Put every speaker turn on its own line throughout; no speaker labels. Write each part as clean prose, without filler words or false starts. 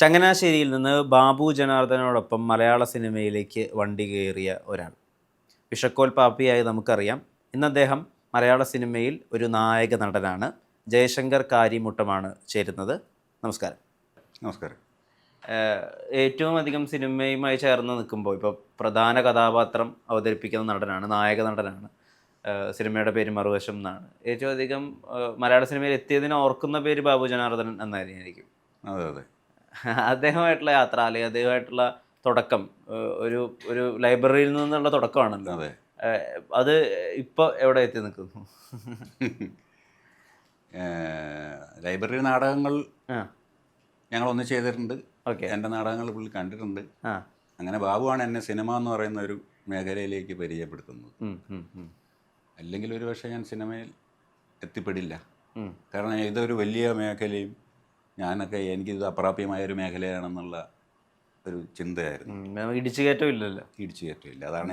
ചങ്ങനാശ്ശേരിയിൽ നിന്ന് ബാബു ജനാർദ്ദനോടൊപ്പം മലയാള സിനിമയിലേക്ക് വണ്ടി കയറിയ ഒരാൾ. വിഷക്കോൽ പാപ്പിയായി നമുക്കറിയാം. ഇന്ന് അദ്ദേഹം മലയാള സിനിമയിൽ ഒരു നായക നടനാണ്. ജയശങ്കർ കാരിമുട്ടമാണ് ചേരുന്നത്. നമസ്കാരം.
നമസ്കാരം.
ഏറ്റവും അധികം സിനിമയുമായി ചേർന്ന് നിൽക്കുമ്പോൾ ഇപ്പോൾ പ്രധാന കഥാപാത്രം അവതരിപ്പിക്കുന്ന നടനാണ്, നായക നടനാണ്. സിനിമയുടെ പേര് മറുവശം എന്നാണ്. ഏറ്റവും അധികം മലയാള സിനിമയിൽ എത്തിയതിനെ ഓർക്കുന്ന പേര് ബാബു ജനാർദ്ദനൻ എന്നായിരിക്കും.
അതെ അതെ.
അദ്ദേഹമായിട്ടുള്ള യാത്ര അല്ലെങ്കിൽ അദ്ദേഹമായിട്ടുള്ള തുടക്കം ഒരു ഒരു ലൈബ്രറിയിൽ നിന്നുള്ള തുടക്കമാണല്ലോ.
അതെ.
അത് ഇപ്പോൾ എവിടെ എത്തി നിൽക്കുന്നു?
ലൈബ്രറി നാടകങ്ങൾ ഞങ്ങൾ ഒന്ന് ചെയ്തിട്ടുണ്ട്.
ഓക്കെ.
എൻ്റെ നാടകങ്ങൾ പുള്ളി കണ്ടിട്ടുണ്ട്. അങ്ങനെ ബാബുവാണ് എന്നെ സിനിമ എന്ന് പറയുന്ന ഒരു മേഖലയിലേക്ക് പരിചയപ്പെടുത്തുന്നത്. അല്ലെങ്കിൽ ഒരു പക്ഷേ ഞാൻ സിനിമയിൽ എത്തിപ്പെടില്ല. കാരണം ഇതൊരു വലിയ മേഖലയും ഞാനൊക്കെ എനിക്കിത് അപ്രാപ്യമായൊരു മേഖലയാണെന്നുള്ള ഒരു ചിന്തയായിരുന്നു.
ഇടിച്ചു കയറ്റം ഇല്ലല്ലോ.
ഇടിച്ചു കയറ്റമില്ല, അതാണ്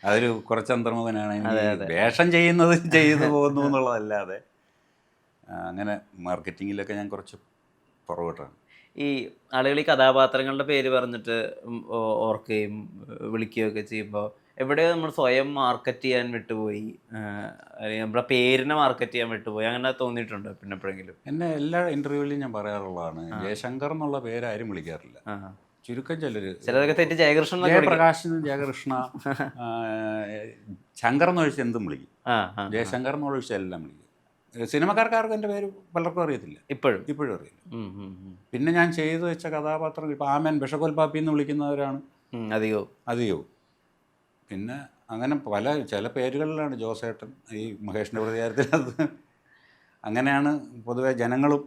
അതൊരു കുറച്ചന്തർമുഖനാണ്. വേഷം ചെയ്യുന്നത് ചെയ്തു പോകുന്നു എന്നുള്ളതല്ലാതെ അങ്ങനെ മാർക്കറ്റിങ്ങിലൊക്കെ ഞാൻ കുറച്ച് പുറകോട്ടാണ്.
ഈ ആളുകൾ ഈ കഥാപാത്രങ്ങളുടെ പേര് പറഞ്ഞിട്ട് ഓർക്കുകയും വിളിക്കുകയൊക്കെ ചെയ്യുമ്പോൾ എവിടെയോ നമ്മൾ സ്വയം മാർക്കറ്റ് ചെയ്യാൻ വിട്ടുപോയി, അല്ലെങ്കിൽ നമ്മുടെ പേരിനെ മാർക്കറ്റ് ചെയ്യാൻ വിട്ടുപോയി, അങ്ങനെ തോന്നിയിട്ടുണ്ടോ പിന്നെ എപ്പോഴെങ്കിലും?
എന്നെ എല്ലാ ഇൻ്റർവ്യൂവിലും ഞാൻ പറയാറുള്ളതാണ്, ജയശങ്കർ എന്നുള്ള പേര് ആരും വിളിക്കാറില്ല. ചുരുക്കം
ചിലരൊക്കെ തെറ്റി ജയകൃഷ്ണൻ,
ജയപ്രകാശ്, ജയകൃഷ്ണ, ശങ്കർ എന്ന് ചോദിച്ചാൽ എന്തും വിളിക്കും. ജയശങ്കർ എന്ന് ചോദിച്ചാൽ എല്ലാം വിളിക്കും. സിനിമക്കാർക്കാർക്കും എൻ്റെ പേര് പലർക്കും അറിയത്തില്ല, ഇപ്പോഴും അറിയില്ല. പിന്നെ ഞാൻ ചെയ്തു വെച്ച കഥാപാത്രങ്ങൾ ഇപ്പോൾ ആമൻ, വിഷക്കോൽ പാപ്പി എന്ന് വിളിക്കുന്നവരാണ് അധികവും. പിന്നെ അങ്ങനെ ചില പേരുകളിലാണ് ജോസേട്ടൻ, ഈ മഹേഷിൻ്റെ പ്രതികാരത്തിനകത്ത് അങ്ങനെയാണ് പൊതുവെ ജനങ്ങളും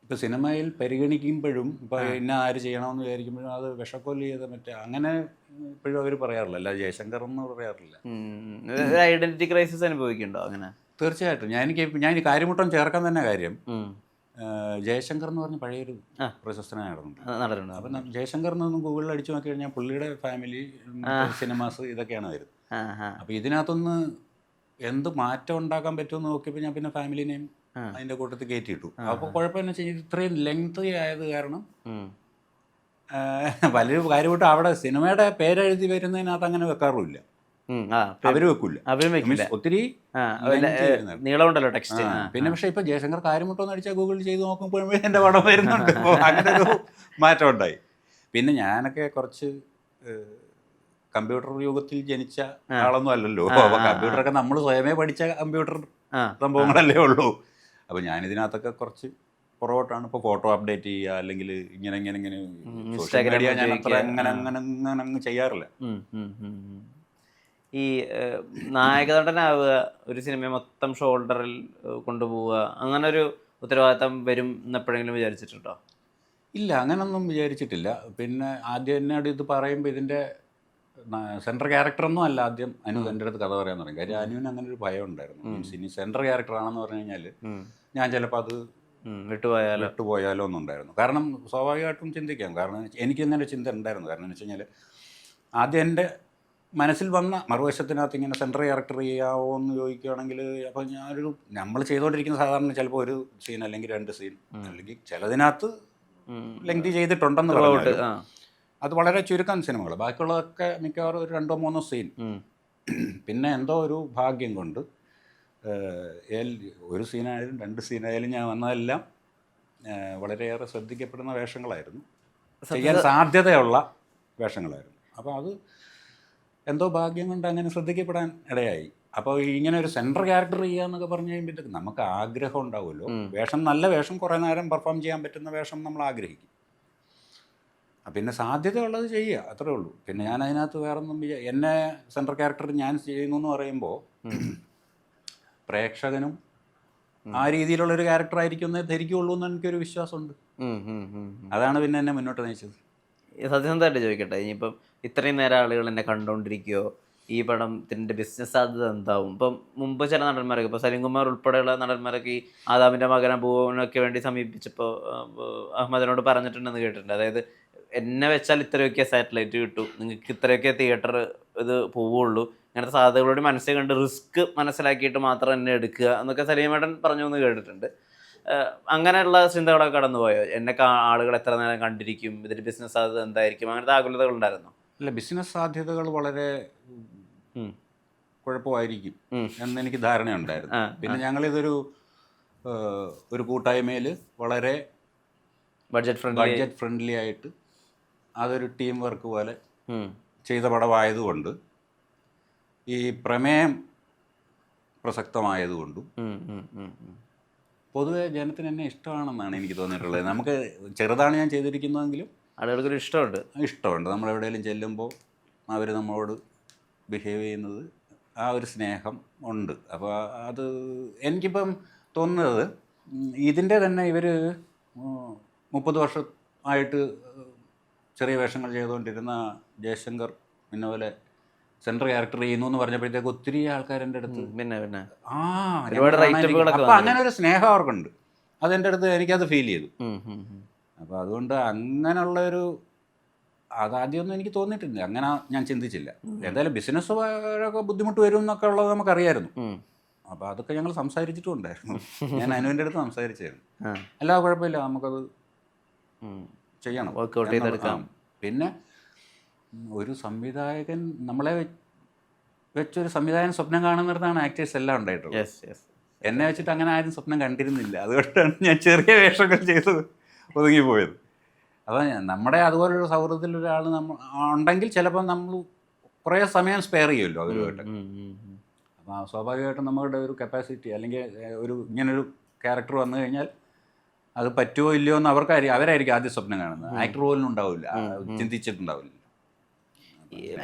ഇപ്പോൾ സിനിമയിൽ പരിഗണിക്കുമ്പോഴും ഇപ്പോൾ ഇന്ന ആര് ചെയ്യണമെന്ന് വിചാരിക്കുമ്പോഴും അത് വിഷക്കോല് ചെയ്ത അങ്ങനെ ഇപ്പോഴും അവർ പറയാറില്ല, അല്ല ജയശങ്കർ എന്ന് പറയാറില്ല.
ഐഡന്റിറ്റി ക്രൈസിസ് അനുഭവിക്കുന്നുണ്ടോ അങ്ങനെ?
തീർച്ചയായിട്ടും. ഞാൻ ഈ കാര്യമുട്ടം ചേർക്കാൻ തന്നെ കാര്യം, ജയശങ്കർ എന്ന് പറഞ്ഞ പഴയൊരു പ്രശസ്തനായ നടനുണ്ട്. അപ്പം ജയശങ്കർ എന്നൊന്നും ഗൂഗിളിൽ അടിച്ചു നോക്കി കഴിഞ്ഞാൽ പുള്ളിയുടെ ഫാമിലി, സിനിമാസ് ഇതൊക്കെയാണ് വരുന്നത്. അപ്പോൾ ഇതിനകത്തൊന്ന് എന്ത് മാറ്റം ഉണ്ടാക്കാൻ പറ്റുമെന്ന് നോക്കിയപ്പോൾ ഞാൻ പിന്നെ ഫാമിലിനെയും അതിൻ്റെ കൂട്ടത്തിൽ കയറ്റിയിട്ടു. അപ്പോൾ കുഴപ്പമെന്ന് വെച്ചാൽ ഇത്രയും ലെങ്തി ആയത് കാരണം വലിയൊരു കാര്യമായിട്ട് അവിടെ സിനിമയുടെ പേരെഴുതി വരുന്നതിനകത്ത് അങ്ങനെ വെക്കാറുമില്ല, അവര് വെക്കില്ല, ഒത്തിരി
നീളമുണ്ടല്ലോ ടെക്സ്റ്റ്.
പിന്നെ പക്ഷേ ഇപ്പൊ ജയശങ്കർ കാര്യമുട്ടോന്ന് അടിച്ചാൽ ഗൂഗിളിൽ ചെയ്ത് നോക്കുമ്പോഴേ എൻ്റെ പടം വരുന്നുണ്ട്. അങ്ങനെ ഒരു മാറ്റം ഉണ്ടായി. പിന്നെ ഞാനൊക്കെ കുറച്ച് കമ്പ്യൂട്ടർ യുഗത്തിൽ ജനിച്ച ആളൊന്നും അല്ലല്ലോ. അപ്പൊ കമ്പ്യൂട്ടറൊക്കെ നമ്മൾ സ്വയമേ പഠിച്ച കമ്പ്യൂട്ടർ സംഭവങ്ങളല്ലേ ഉള്ളൂ. അപ്പൊ ഞാനിതിനകത്തൊക്കെ കുറച്ച് പുറകോട്ടാണ്. ഇപ്പോൾ ഫോട്ടോ അപ്ഡേറ്റ് ചെയ്യുക, അല്ലെങ്കിൽ ഇങ്ങനെ സോഷ്യൽ മീഡിയ ഞാൻ അത്ര അങ്ങനെ ചെയ്യാറില്ല.
ഈ നായകനടനാവുക, ഒരു സിനിമ മൊത്തം ഷോൾഡറിൽ കൊണ്ടുപോവുക, അങ്ങനെ ഒരു ഉത്തരവാദിത്തം വരും എന്നെപ്പോഴെങ്കിലും വിചാരിച്ചിട്ടുണ്ടോ?
ഇല്ല, അങ്ങനൊന്നും വിചാരിച്ചിട്ടില്ല. പിന്നെ ആദ്യം എന്നോട് ഇത് പറയുമ്പോൾ ഇതിൻ്റെ സെൻട്രൽ ക്യാരക്ടറൊന്നും അല്ല ആദ്യം അനു എൻ്റെ അടുത്ത് കഥ പറയാൻ തുടങ്ങി. കാര്യം അനുവിന് അങ്ങനെ ഒരു ഭയം ഉണ്ടായിരുന്നു. മീൻസ് ഇനി സെൻട്രൽ ക്യാരക്ടറാണെന്ന് പറഞ്ഞു കഴിഞ്ഞാൽ ഞാൻ ചിലപ്പോൾ അത് വിട്ടുപോയാലോ എന്നുണ്ടായിരുന്നു. കാരണം സ്വാഭാവികമായിട്ടും ചിന്തിക്കാം, കാരണം എനിക്കിങ്ങനെ ചിന്ത ഉണ്ടായിരുന്നു. കാരണം എന്ന് വെച്ച് കഴിഞ്ഞാൽ ആദ്യം എൻ്റെ മനസ്സിൽ വന്ന മറുവശത്തിനകത്ത് ഇങ്ങനെ സെൻട്രൽ ക്യാരക്ടർ ചെയ്യാവോ എന്ന് ചോദിക്കുകയാണെങ്കിൽ, അപ്പോൾ നമ്മൾ ചെയ്തുകൊണ്ടിരിക്കുന്ന സാധാരണ ചിലപ്പോൾ ഒരു സീൻ അല്ലെങ്കിൽ 2 സീൻ, അല്ലെങ്കിൽ ചിലതിനകത്ത് ലെങ്തി ചെയ്തിട്ടുണ്ടെന്ന് പറഞ്ഞാൽ അത് വളരെ ചുരുക്കം സിനിമകൾ, ബാക്കിയുള്ളതൊക്കെ മിക്കവാറും ഒരു 2-3 സീൻ. പിന്നെ എന്തോ ഒരു ഭാഗ്യം കൊണ്ട് ഒരു സീനായാലും 2 സീനായാലും ഞാൻ വന്നതെല്ലാം വളരെയേറെ ശ്രദ്ധിക്കപ്പെടുന്ന വേഷങ്ങളായിരുന്നു, ചെയ്യാൻ സാധ്യതയുള്ള വേഷങ്ങളായിരുന്നു. അപ്പോൾ അത് എന്തോ ഭാഗ്യം കൊണ്ട് അങ്ങനെ ശ്രദ്ധിക്കപ്പെടാൻ ഇടയായി. അപ്പോൾ ഇങ്ങനെ ഒരു സെൻട്രൽ ക്യാരക്ടർ ചെയ്യാന്നൊക്കെ പറഞ്ഞു കഴിയുമ്പോഴത്തേക്ക് നമുക്ക് ആഗ്രഹം ഉണ്ടാവുമല്ലോ. വേഷം, നല്ല വേഷം, കുറേ നേരം പെർഫോം ചെയ്യാൻ പറ്റുന്ന വേഷം നമ്മൾ ആഗ്രഹിക്കും. പിന്നെ സാധ്യതയുള്ളത് ചെയ്യുക, അത്രേ ഉള്ളൂ. പിന്നെ ഞാൻ അതിനകത്ത് വേറൊന്നും എന്നെ സെൻട്രൽ ക്യാരക്ടർ ഞാൻ ചെയ്യുന്നു എന്ന് പറയുമ്പോൾ പ്രേക്ഷകനും ആ രീതിയിലുള്ളൊരു ക്യാരക്ടർ ആയിരിക്കും എന്നേ ധരിക്കുള്ളൂ എന്ന് എനിക്കൊരു വിശ്വാസമുണ്ട്. അതാണ് പിന്നെ എന്നെ മുന്നോട്ട് നയിച്ചത്.
സത്യസന്ധമായിട്ട് ചോദിക്കട്ടെ, ഇനിയിപ്പം ഇത്രയും നേരം ആളുകൾ എന്നെ കണ്ടുകൊണ്ടിരിക്കുകയോ, ഈ പടത്തിൻ്റെ ബിസിനസ് സാധ്യത എന്താവും? ഇപ്പം മുമ്പ് ചില നടന്മാരൊക്കെ, ഇപ്പോൾ സലിംകുമാർ ഉൾപ്പെടെയുള്ള നടന്മാരൊക്കെ ഈ ആദാമിൻ്റെ മകൻ അബൂവിനൊക്കെ വേണ്ടി സമീപിച്ചപ്പോൾ അഹമ്മദിനോട് പറഞ്ഞിട്ടുണ്ടെന്ന് കേട്ടിട്ടുണ്ട്. അതായത് എന്നെ വെച്ചാൽ ഇത്രയൊക്കെ സാറ്റലൈറ്റ് കിട്ടും, നിങ്ങൾക്ക് ഇത്രയൊക്കെ തിയേറ്റർ ഇത് പോവുള്ളൂ, ഇങ്ങനത്തെ സാധ്യതകളോട് മനസ്സിൽ കണ്ട് റിസ്ക് മനസ്സിലാക്കിയിട്ട് മാത്രം എന്നെ എടുക്കുക എന്നൊക്കെ സലീമേട്ടൻ പറഞ്ഞു എന്ന് കേട്ടിട്ടുണ്ട്. അങ്ങനെയുള്ള ചിന്തകളൊക്കെ കടന്നുപോയോ? എന്നെ ആളുകൾ എത്ര നേരം കണ്ടിരിക്കും, ഇതിന്റെ ബിസിനസ് സാധ്യത എന്തായിരിക്കും, അങ്ങനത്തെ ആകുലതകൾ ഉണ്ടായിരുന്നോ?
അല്ല, ബിസിനസ് സാധ്യതകൾ വളരെ കുഴപ്പമായിരിക്കും എന്നെനിക്ക് ധാരണയുണ്ടായിരുന്നു. പിന്നെ ഞങ്ങളിതൊരു ഒരു കൂട്ടായ്മയിൽ വളരെ
ബഡ്ജറ്റ്
ഫ്രണ്ട്ലി ആയിട്ട് അതൊരു ടീം വർക്ക് പോലെ ചെയ്ത പടമായതുകൊണ്ട് ഈ പ്രമേയം പ്രസക്തമായതുകൊണ്ടും പൊതുവെ ജനത്തിന് എന്നെ ഇഷ്ടമാണെന്നാണ് എനിക്ക് തോന്നിയിട്ടുള്ളത്. നമുക്ക് ചെറുതാണ് ഞാൻ ചെയ്തിരിക്കുന്നതെങ്കിലും
ആളുകൾക്കൊരു
ഇഷ്ടമുണ്ട്. നമ്മളെവിടെയെങ്കിലും ചെല്ലുമ്പോൾ അവർ നമ്മളോട് ബിഹേവ് ചെയ്യുന്നത് ആ ഒരു സ്നേഹം ഉണ്ട്. അപ്പോൾ അത് എനിക്കിപ്പം തോന്നുന്നത് ഇതിൻ്റെ തന്നെ ഇവർ 30 വർഷമായിട്ട് ചെറിയ വേഷങ്ങൾ ചെയ്തുകൊണ്ടിരുന്ന ജയശങ്കർ പിന്നെ പോലെ സെൻട്രൽ ക്യാരക്ടർ ചെയ്യുന്നു എന്ന് പറഞ്ഞപ്പോഴത്തേക്ക് ഒത്തിരി ആൾക്കാർ എൻ്റെ അടുത്ത് അപ്പം അങ്ങനെ ഒരു സ്നേഹം അവർക്കുണ്ട്. അതെൻ്റെ അടുത്ത് എനിക്കത് ഫീൽ ചെയ്തു. അപ്പോൾ അതുകൊണ്ട് അങ്ങനെയുള്ളൊരു അതാദ്യമൊന്നും എനിക്ക് തോന്നിയിട്ടില്ല, അങ്ങനെ ഞാൻ ചിന്തിച്ചില്ല. എന്തായാലും ബിസിനസ് ബുദ്ധിമുട്ട് വരും എന്നൊക്കെ ഉള്ളത് നമുക്കറിയായിരുന്നു. അപ്പോൾ അതൊക്കെ ഞങ്ങൾ സംസാരിച്ചിട്ടുണ്ടായിരുന്നു. ഞാൻ അനുവിൻ്റെ അടുത്ത് സംസാരിച്ചായിരുന്നു. അല്ലാതെ കുഴപ്പമില്ല, നമുക്കത് ചെയ്യണം,
വർക്ക്ഔട്ട് ചെയ്തെടുക്കാം.
പിന്നെ ഒരു സംവിധായകൻ നമ്മളെ വെച്ചൊരു സംവിധായകൻ സ്വപ്നം കാണുന്നിടത്താണ് ആക്ടേഴ്സ് എല്ലാം ഉണ്ടായിട്ടുള്ളത്. എന്നെ വെച്ചിട്ട് അങ്ങനെ ആരും സ്വപ്നം കണ്ടിരുന്നില്ല. അതുകൊണ്ടാണ് ഞാൻ ചെറിയ വേഷങ്ങൾ ചെയ്ത് ഒതുങ്ങിപ്പോയത്. അപ്പോൾ നമ്മുടെ അതുപോലൊരു സൗഹൃദത്തിൽ ഒരാൾ ഉണ്ടെങ്കിൽ ചിലപ്പോൾ നമ്മൾ കുറേ സമയം സ്പെയർ ചെയ്യുമല്ലോ അവരുമായിട്ട്. അപ്പോൾ സ്വാഭാവികമായിട്ടും നമ്മുടെ ഒരു കപ്പാസിറ്റി അല്ലെങ്കിൽ ഇങ്ങനൊരു ക്യാരക്ടർ വന്നു കഴിഞ്ഞാൽ അത് പറ്റുമോ ഇല്ലയോ എന്ന് അവരായിരിക്കും ആദ്യം സ്വപ്നം കാണുന്നത്. ആക്ടർ പോലും ഉണ്ടാവില്ല, ചിന്തിച്ചിട്ടുണ്ടാവില്ല.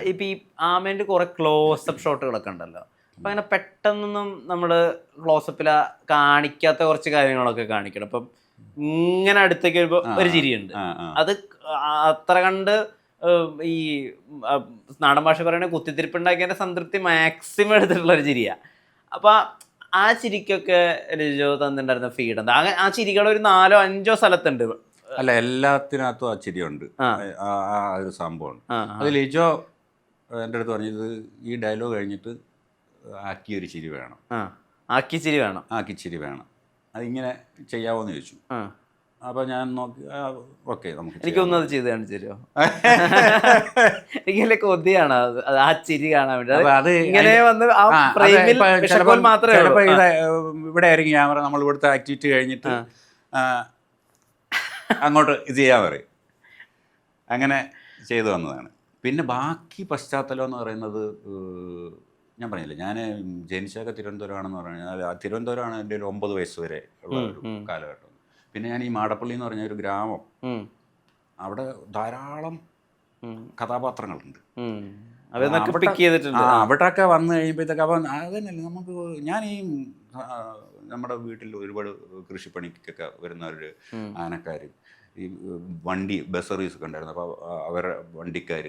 ഇപ്പം ഈ ആമേൻ്റെ കുറേ ക്ലോസപ്പ് ഷോട്ടുകളൊക്കെ ഉണ്ടല്ലോ, അപ്പം അങ്ങനെ പെട്ടെന്നൊന്നും നമ്മൾ ക്ലോസപ്പിൽ കാണിക്കാത്ത കുറച്ച് കാര്യങ്ങളൊക്കെ കാണിക്കണം. ഇപ്പം ഇങ്ങനെ അടുത്തേക്ക് വരുമ്പോൾ ഒരു ചിരിയുണ്ട്, അത് അത്ര കണ്ട് ഈ നാടൻ ഭാഷ പറയുന്നത് കുത്തിത്തിരിപ്പുണ്ടാക്കിയതിൻ്റെ സംതൃപ്തി മാക്സിമം എടുത്തിട്ടുള്ള ഒരു ചിരിയാണ്. അപ്പം ആ ചിരിക്കൊക്കെ ലിജോ തന്നിട്ടുണ്ടായിരുന്ന ഫീഡ് എന്താ? ആ ചിരികൾ ഒരു 4-5 സ്ഥലത്തുണ്ട്.
അല്ല, എല്ലാത്തിനകത്തും ആ ചിരിയുണ്ട്, ആ ഒരു സംഭവമുണ്ട്. അത് ലിജോ എൻ്റെ അടുത്ത് പറഞ്ഞത് ഈ ഡയലോഗ് കഴിഞ്ഞിട്ട് ആക്കിയൊരു ചിരി വേണം,
ആക്കി ചിരി വേണം,
അതിങ്ങനെ ചെയ്യാവോ എന്ന് ചോദിച്ചു. അപ്പോൾ ഞാൻ നോക്കി, ഓക്കെ നമുക്ക്
എനിക്കൊന്നും അത് ചെയ്ത് കാണിച്ചു തരുമോ? എനിക്കല്ലേ കൊതിയാണ് ആ ചിരി കാണാൻ വേണ്ടി.
ചിലപ്പോൾ ഇവിടെ ആയിരിക്കും ക്യാമറ, നമ്മൾ ഇവിടുത്തെ ആക്ടിവിറ്റി കഴിഞ്ഞിട്ട് അങ്ങോട്ട് ഇത് ചെയ്യാൻ പറയും. അങ്ങനെ ചെയ്തു വന്നതാണ്. പിന്നെ ബാക്കി പശ്ചാത്തലം എന്ന് പറയുന്നത്, ഞാൻ പറഞ്ഞില്ലേ, ഞാൻ ജനിച്ചൊക്കെ തിരുവനന്തപുരമാണെന്ന് പറഞ്ഞാൽ തിരുവനന്തപുരമാണ് എൻ്റെ ഒരു 9 വയസ്സ് വരെ ഉള്ള ഒരു കാലഘട്ടം. പിന്നെ ഞാൻ ഈ മാടപ്പള്ളി എന്ന് പറഞ്ഞ ഒരു ഗ്രാമം, അവിടെ ധാരാളം കഥാപാത്രങ്ങളുണ്ട്. അവിടെയൊക്കെ വന്നു കഴിയുമ്പോഴത്തേക്ക് അപ്പം അതന്നെയല്ലേ നമുക്ക്, ഞാൻ ഈ നമ്മുടെ വീട്ടിൽ ഒരുപാട് കൃഷിപ്പണിക്കൊക്കെ വരുന്നവർ, ആനക്കാർ, ഈ ബസ് സർവീസ് ഒക്കെ ഉണ്ടായിരുന്നു. അപ്പോൾ അവരുടെ വണ്ടിക്കാർ,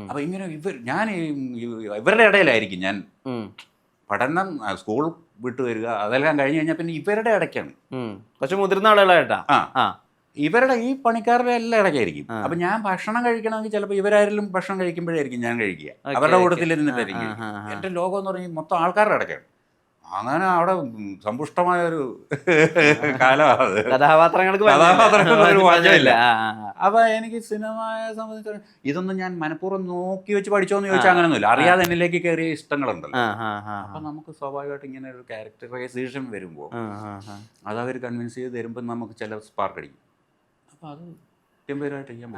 അപ്പോൾ ഇങ്ങനെ ഞാൻ ഇവരുടെ ഇടയിലായിരിക്കും ഞാൻ പഠനം, സ്കൂൾ വിട്ടു വരിക, അതെല്ലാം കഴിഞ്ഞ് കഴിഞ്ഞാൽ പിന്നെ ഇവരുടെ ഇടയ്ക്കാണ്.
കുറച്ച് മുതിർന്ന ആളുകളായിട്ടാ
ഇവരുടെ ഈ പണിക്കാരുടെ എല്ലാം ഇടയ്ക്കായിരിക്കും. അപ്പം ഞാൻ ഭക്ഷണം കഴിക്കണമെങ്കിൽ ചിലപ്പോൾ ഇവരായാലും ഭക്ഷണം കഴിക്കുമ്പോഴായിരിക്കും ഞാൻ കഴിക്കുക, അവരുടെ കൂട്ടത്തിൽ ഇരുന്നിട്ടായിരിക്കും. എൻ്റെ ലോകം എന്ന് പറഞ്ഞാൽ മൊത്തം ആൾക്കാരുടെ ഇടയ്ക്കാണ്. അങ്ങനെ അവിടെ സമ്പുഷ്ടമായൊരു കാലമാണ്.
കഥാപാത്രങ്ങൾക്ക്
അപ്പൊ എനിക്ക് സിനിമയെ സംബന്ധിച്ച് ഇതൊന്നും ഞാൻ മനഃപൂർവ്വം നോക്കി വെച്ച് പഠിച്ചോന്ന് ചോദിച്ചാൽ അങ്ങനെയൊന്നുമില്ല. അറിയാതെ എന്നിലേക്ക് കയറിയ ഇഷ്ടങ്ങളുണ്ടല്ലോ. അപ്പൊ നമുക്ക് സ്വാഭാവികമായിട്ട് ഇങ്ങനെ ഒരു ക്യാരക്ടറൈസേഷൻ വരുമ്പോൾ അതവർ കൺവിൻസ് ചെയ്ത് തരുമ്പോൾ നമുക്ക് ചില സ്പാർക്ക് അടിക്കും. അപ്പൊ അത് ടെമ്പററി ചെയ്യാൻ പറ്റും.